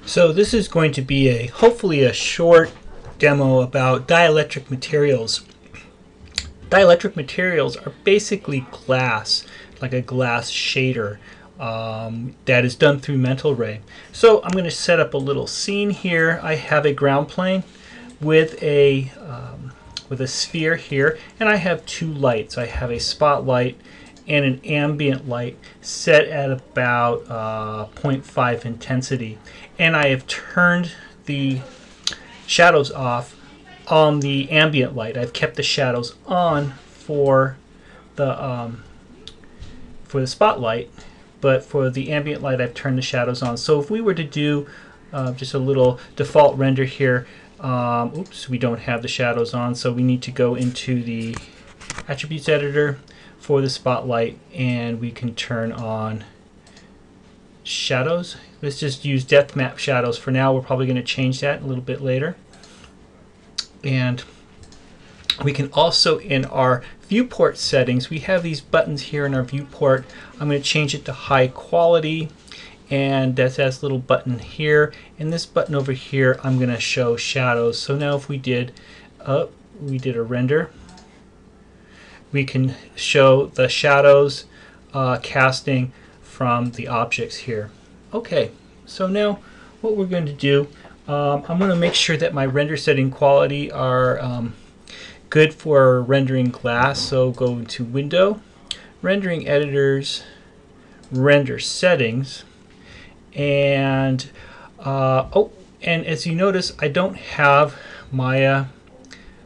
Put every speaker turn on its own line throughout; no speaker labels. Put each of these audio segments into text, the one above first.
So this is going to be hopefully a short demo about dielectric materials. Dielectric materials are basically glass, like a glass shader that is done through mental ray. So I'm going to set up a little scene here. I have a ground plane with a sphere here, and I have two lights. I have a spotlight and an ambient light set at about 0.5 intensity, and I have turned the shadows off on the ambient light. I've kept the shadows on for the spotlight, but for the ambient light I've turned the shadows on. So if we were to do just a little default render here, oops, we don't have the shadows on, so we need to go into the attributes editor for the spotlight, and we can turn on shadows. Let's just use depth map shadows for now. We're probably going to change that a little bit later. And we can also, in our viewport settings, we have these buttons here in our viewport. I'm going to change it to high quality, and that's this little button here, and this button over here I'm going to show shadows. So now if we did a render, we can show the shadows casting from the objects here. Okay, so now what we're going to do, I'm going to make sure that my render setting quality are good for rendering glass. So go into Window, Rendering Editors, Render Settings, and and as you notice, I don't have my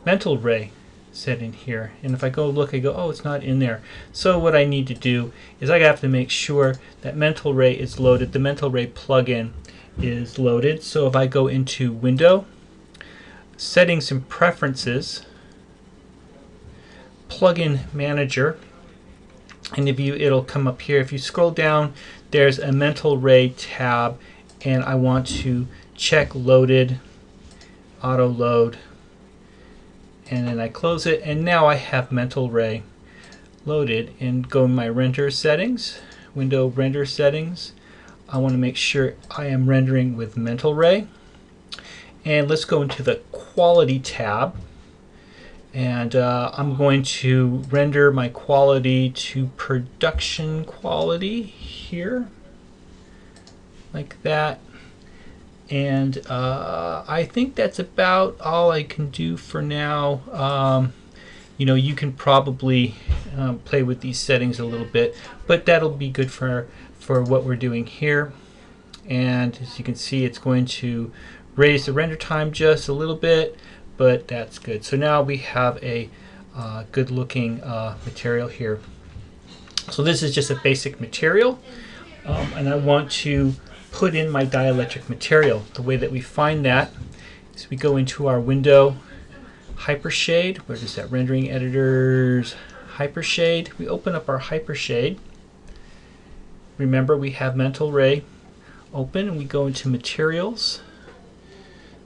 mental ray set in here, and if I go look, I go, oh, it's not in there. So what I need to do is I have to make sure that mental ray is loaded. The mental ray plugin is loaded. So if I go into Window, Settings and Preferences, Plugin Manager, and it'll come up here. If you scroll down, there's a mental ray tab, and I want to check Loaded, Auto Load, and then I close it, and now I have mental ray loaded. And go in my render settings, Window, Render Settings. I want to make sure I am rendering with mental ray, and let's go into the Quality tab, and I'm going to render my quality to production quality here, like that. And I think that's about all I can do for now. You know, you can probably play with these settings a little bit, but that'll be good for what we're doing here. And as you can see, it's going to raise the render time just a little bit, but that's good. So now we have a good looking material here. So this is just a basic material, and I want to put in my dielectric material. The way that we find that is we go into our Window, Hypershade. Where is that? Rendering Editors, Hypershade. We open up our Hypershade. Remember, we have mental ray open, and we go into Materials,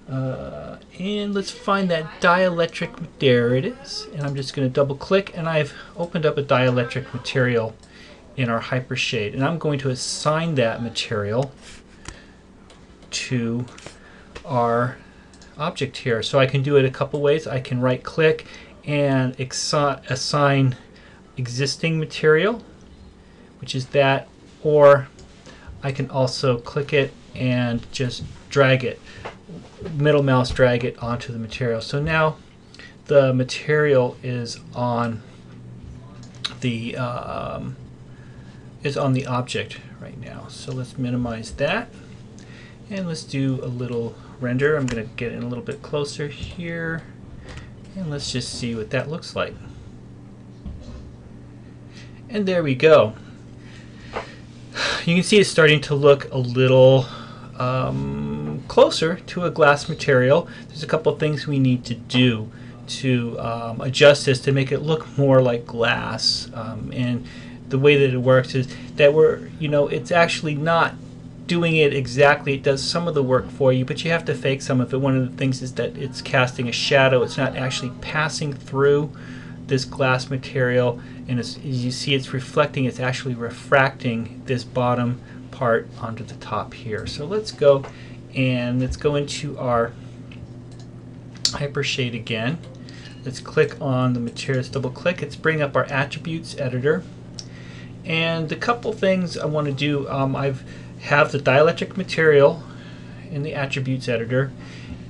and let's find that dielectric. There it is. And I'm just going to double click, and I've opened up a dielectric material in our Hypershade, and I'm going to assign that material to our object here. So I can do it a couple ways. I can right click and assign existing material, which is that, or I can also click it and just drag it, middle mouse drag it onto the material. So now the material is on the object right now. So let's minimize that, and let's do a little render. I'm going to get in a little bit closer here, and let's just see what that looks like. And there we go. You can see it's starting to look a little closer to a glass material. There's a couple of things we need to do to adjust this to make it look more like glass, and the way that it works is that it's actually not doing it exactly. It does some of the work for you, but you have to fake some of it. One of the things is that it's casting a shadow. It's not actually passing through this glass material, and as you see, it's reflecting. It's actually refracting this bottom part onto the top here. So let's go And let's go into our Hypershade again. Let's click on the materials, double click. Let's bring up our attributes editor. And the couple things I want to do, I have the dielectric material in the attributes editor,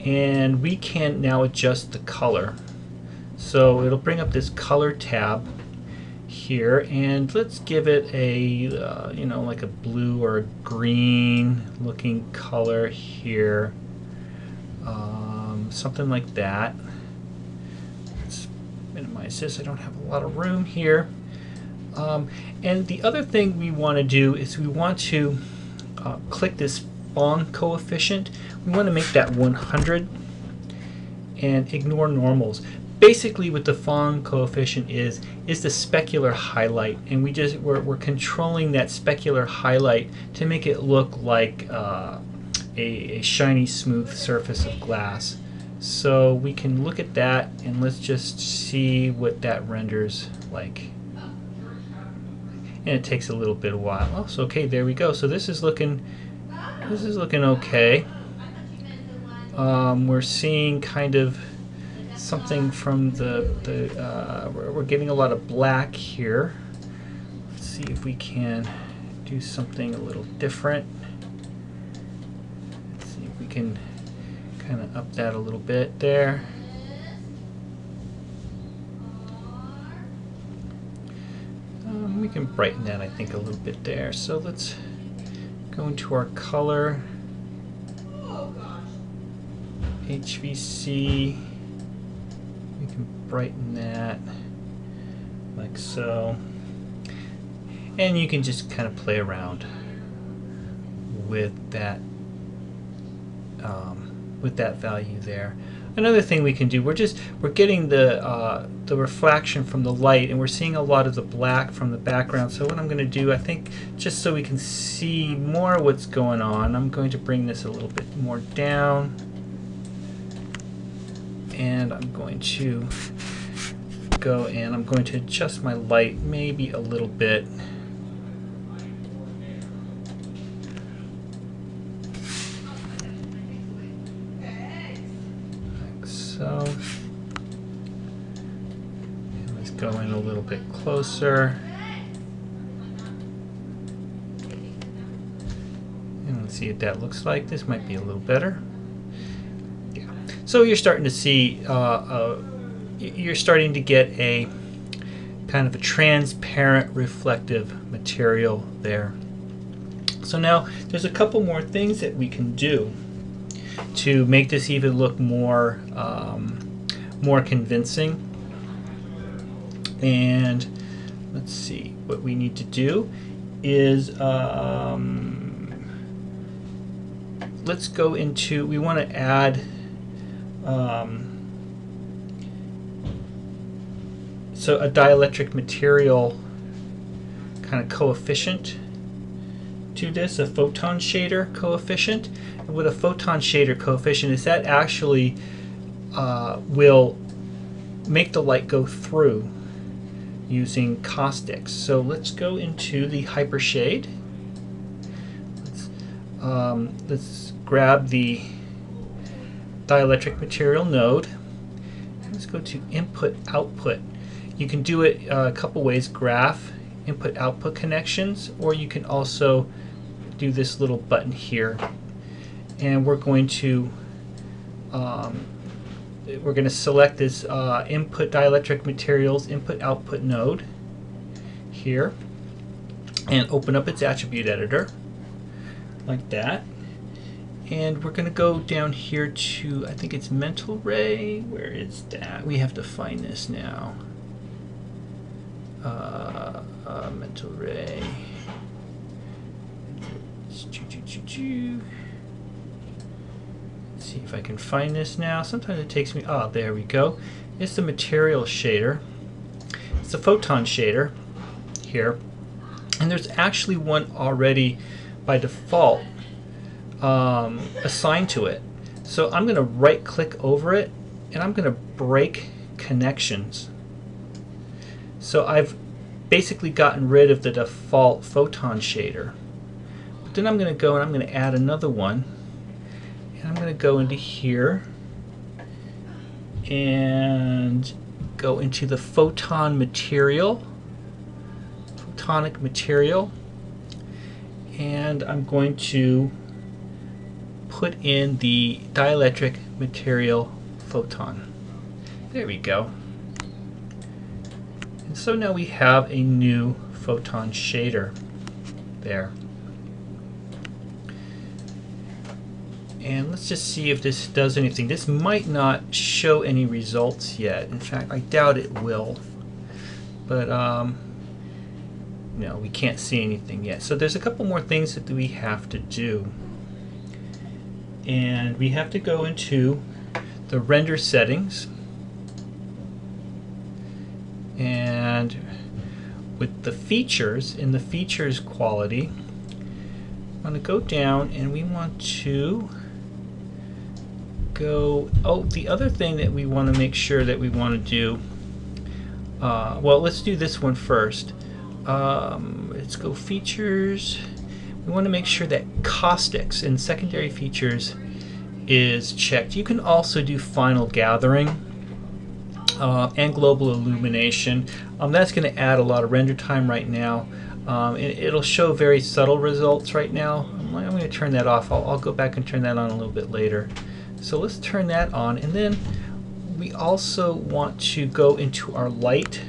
and we can now adjust the color. So it'll bring up this color tab here, and let's give it a you know, like a blue or a green looking color here, something like that. Let's minimize this. I don't have a lot of room here. And the other thing we want to do is we want to click this Phong coefficient. We want to make that 100 and ignore normals. Basically what the Phong coefficient is the specular highlight, and we're controlling that specular highlight to make it look like a shiny smooth surface of glass. So we can look at that and let's just see what that renders like. And it takes a little bit of while. Oh, so okay, there we go. So this is looking okay. We're seeing kind of something from we're getting a lot of black here. Let's see if we can do something a little different. Let's see if we can kind of up that a little bit there. We can brighten that, I think, a little bit there. So let's go into our color, HVC. We can brighten that like so, and you can just kind of play around with that value there. Another thing we can do, we're getting the reflection from the light, and we're seeing a lot of the black from the background. So what I'm going to do, I think, just so we can see more what's going on, I'm going to bring this a little bit more down, and I'm going to go and I'm going to adjust my light maybe a little bit. So, and let's go in a little bit closer. And let's see what that looks like. This might be a little better. Yeah. So you're starting to see, you're starting to get a kind of a transparent reflective material there. So now there's a couple more things that we can do to make this even look more more convincing. And let's see, what we need to do is let's go into, we want to add so a dielectric material kind of coefficient to this, a photon shader coefficient. And what a photon shader coefficient is, that actually will make the light go through using caustics. So let's go into the Hypershade. Let's grab the dielectric material node. Let's go to input output. You can do it a couple ways: graph, input output connections, or you can also do this little button here. And we're going to select this input dielectric materials input output node here and open up its attribute editor like that. And we're going to go down here to, I think it's mental ray. Where is that? We have to find this now. Mental ray. Let's see if I can find this now. Sometimes it takes me, there we go. It's the material shader. It's the photon shader here. And there's actually one already by default assigned to it. So I'm going to right click over it and I'm going to break connections. So I've basically gotten rid of the default photon shader. But then I'm going to go and I'm going to add another one. going to go into here and go into the photonic material, and I'm going to put in the dielectric material photon. There we go. And so now we have a new photon shader there. And let's just see if this does anything. This might not show any results yet. In fact, I doubt it will. But no, we can't see anything yet. So there's a couple more things that we have to do. And we have to go into the render settings. And with the features, in the features quality, I'm going to go down and we want to go, oh, the other thing that we want to make sure that we want to do, well, let's do this one first. Let's go features. We want to make sure that caustics and secondary features is checked. You can also do final gathering and global illumination. That's going to add a lot of render time right now. It'll show very subtle results right now. I'm going to turn that off. I'll go back and turn that on a little bit later. So let's turn that on, and then we also want to go into our light,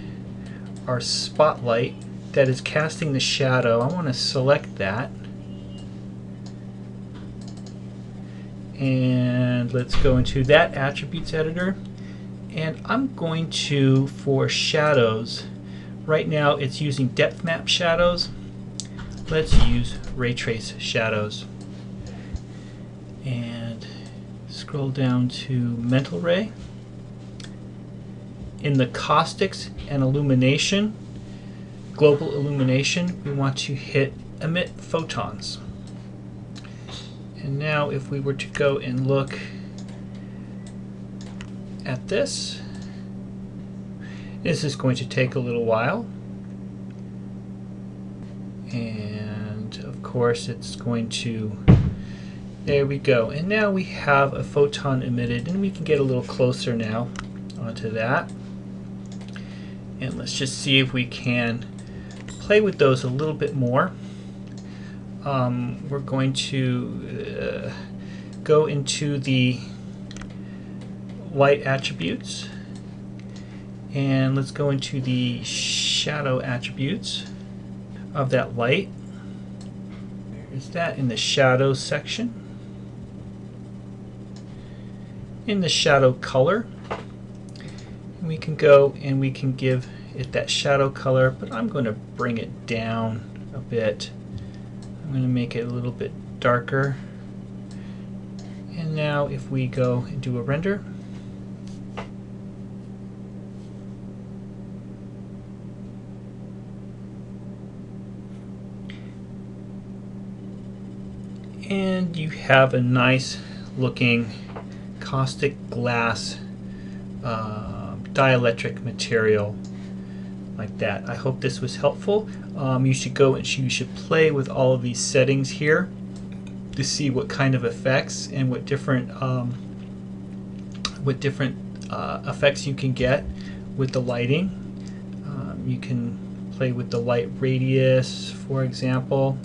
our spotlight that is casting the shadow. I want to select that, and let's go into that attributes editor, and I'm going to, for shadows, right now it's using depth map shadows. Let's use ray trace shadows, and scroll down to mental ray. In the caustics and illumination, global illumination, we want to hit emit photons. And now if we were to go and look at this, this is going to take a little while. And of course it's going to, there we go. And now we have a photon emitted, and we can get a little closer now onto that. And let's just see if we can play with those a little bit more. We're going to go into the light attributes, and let's go into the shadow attributes of that light. Where is that? In the shadow section. In the shadow color, we can go and we can give it that shadow color, but I'm going to bring it down a bit. I'm going to make it a little bit darker. And now if we go and do a render, and you have a nice looking caustic glass dielectric material like that. I hope this was helpful. You should go and you should play with all of these settings here to see what kind of effects and what different effects you can get with the lighting. You can play with the light radius, for example,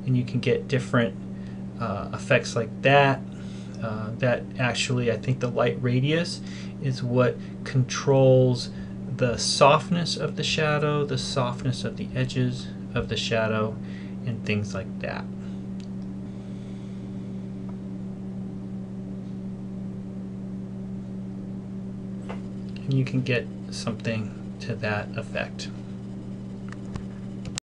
and you can get different effects like that. That actually, I think the light radius is what controls the softness of the shadow, the softness of the edges of the shadow, and things like that. And you can get something to that effect.